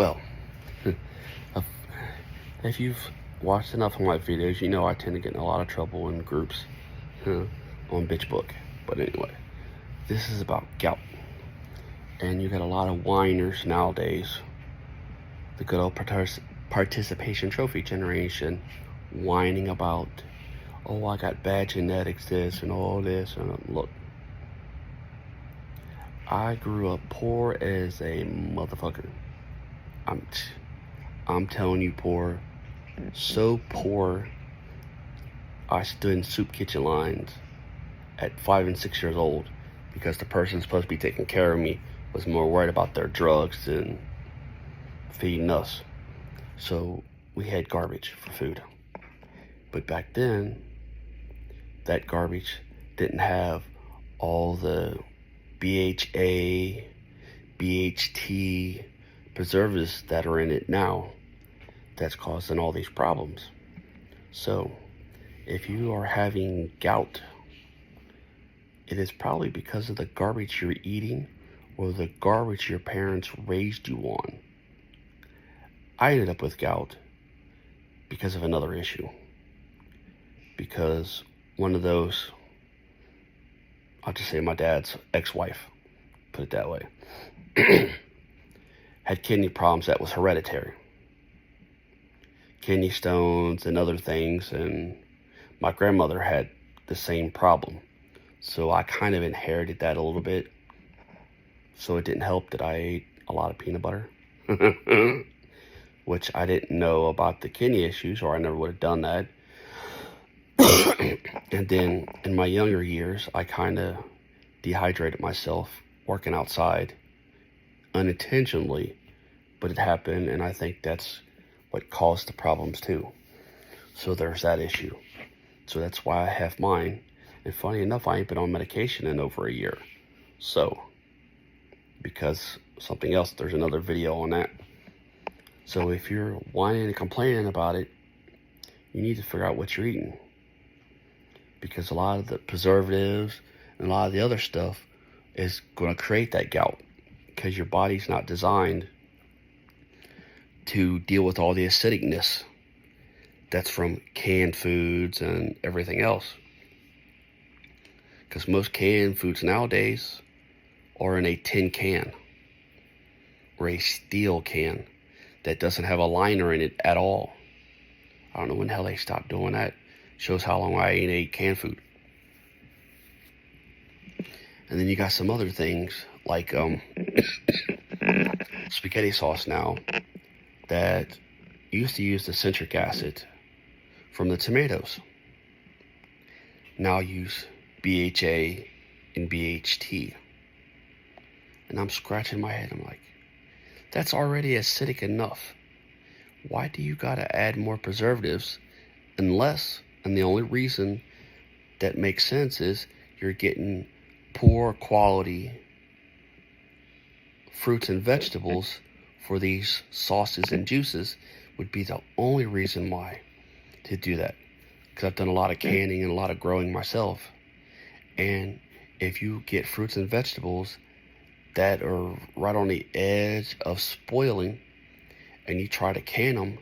Well, if you've watched enough of my videos, you know I tend to get in a lot of trouble in groups on Bitch Book. But anyway, this is about gout. And you got a lot of whiners nowadays. The good old participation trophy generation whining about, oh, I got bad genetics, this and all this. And look, I grew up poor as a motherfucker. I'm telling you, poor. So poor, I stood in soup kitchen lines at 5 and 6 years old because the person supposed to be taking care of me was more worried about their drugs than feeding us. So we had garbage for food. But back then, that garbage didn't have all the BHA, BHT preservatives that are in it now that's causing all these problems. So if you are having gout, it is probably because of the garbage you're eating or the garbage your parents raised you on. I ended up with gout because of another issue. Because one of those, I'll just say my dad's ex-wife, put it that way, had kidney problems that was hereditary. Kidney stones and other things, and my grandmother had the same problem. So I kind of inherited that a little bit. So it didn't help that I ate a lot of peanut butter, which I didn't know about the kidney issues, or I never would have done that. And then in my younger years, I kind of dehydrated myself working outside unintentionally, but it happened, and I think that's what caused the problems too. So there's that issue. So that's why I have mine. And funny enough, I ain't been on medication in over a year. So, because something else, there's another video on that. So if you're whining and complaining about it, you need to figure out what you're eating. Because a lot of the preservatives and a lot of the other stuff is going to create that gout. Because your body's not designed to deal with all the acidicness that's from canned foods and everything else. Because most canned foods nowadays are in a tin can or a steel can that doesn't have a liner in it at all. I don't know when the hell they stopped doing that. Shows how long I ain't ate canned food. And then you got some other things like spaghetti sauce now that used to use the citric acid from the tomatoes. Now use BHA and BHT. And I'm scratching my head. I'm like, that's already acidic enough. Why do you gotta add more preservatives unless, and the only reason that makes sense is you're getting poor quality fruits and vegetables for these sauces and juices would be the only reason why to do that. Because I've done a lot of canning and a lot of growing myself. And if you get fruits and vegetables that are right on the edge of spoiling and you try to can them,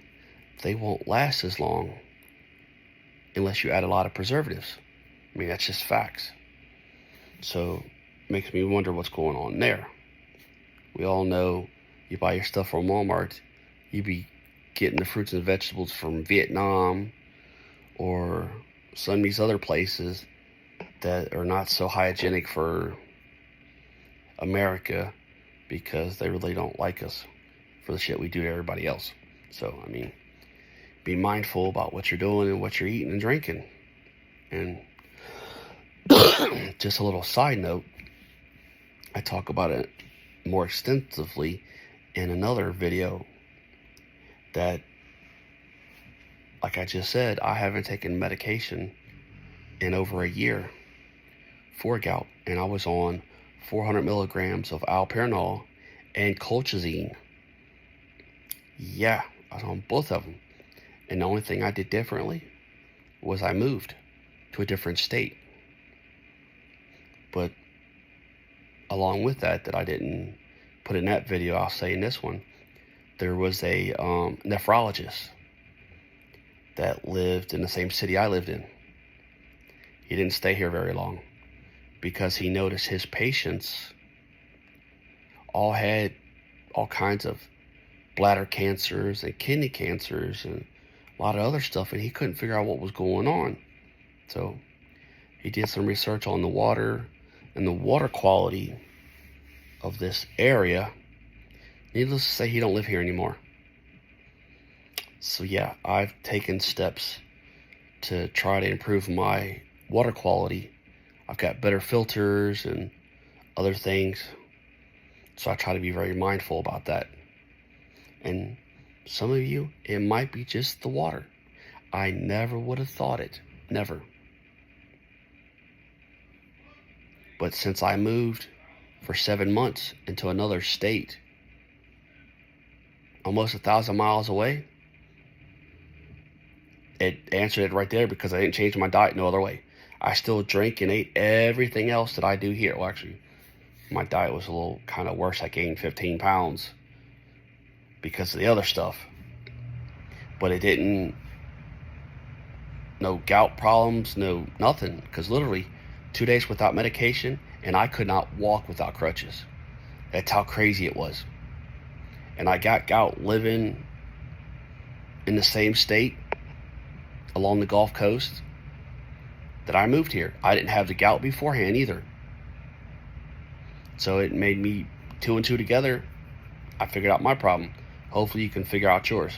they won't last as long unless you add a lot of preservatives. I mean, that's just facts. So it makes me wonder what's going on there. We all know you buy your stuff from Walmart, you be getting the fruits and vegetables from Vietnam or some of these other places that are not so hygienic for America because they really don't like us for the shit we do to everybody else. So, I mean, be mindful about what you're doing and what you're eating and drinking. And just a little side note, I talk about it more extensively in another video that, like I just said, I haven't taken medication in over a year for gout, and I was on 400 milligrams of allopurinol and colchicine. Yeah, I was on both of them, and the only thing I did differently was I moved to a different state. But along with that I didn't put in that video, I'll say in this one, there was a nephrologist that lived in the same city I lived in. He didn't stay here very long because he noticed his patients all had all kinds of bladder cancers and kidney cancers and a lot of other stuff, and he couldn't figure out what was going on. So he did some research on the water and the water quality of this area. Needless to say, he don't live here anymore. So yeah, I've taken steps to try to improve my water quality. I've got better filters and other things, so I try to be very mindful about that. And some of you, it might be just the water. I never would have thought it. Never. But since I moved for 7 months into another state, almost 1,000 miles away, it answered it right there, because I didn't change my diet no other way. I still drink and ate everything else that I do here. Well, actually, my diet was a little kind of worse. I gained 15 pounds because of the other stuff. But it didn't, no gout problems, no nothing. Because literally 2 days without medication, and I could not walk without crutches. That's how crazy it was. And I got gout living in the same state along the Gulf Coast that I moved here. I didn't have the gout beforehand either. So it made me 2 and 2 together. I figured out my problem. Hopefully you can figure out yours.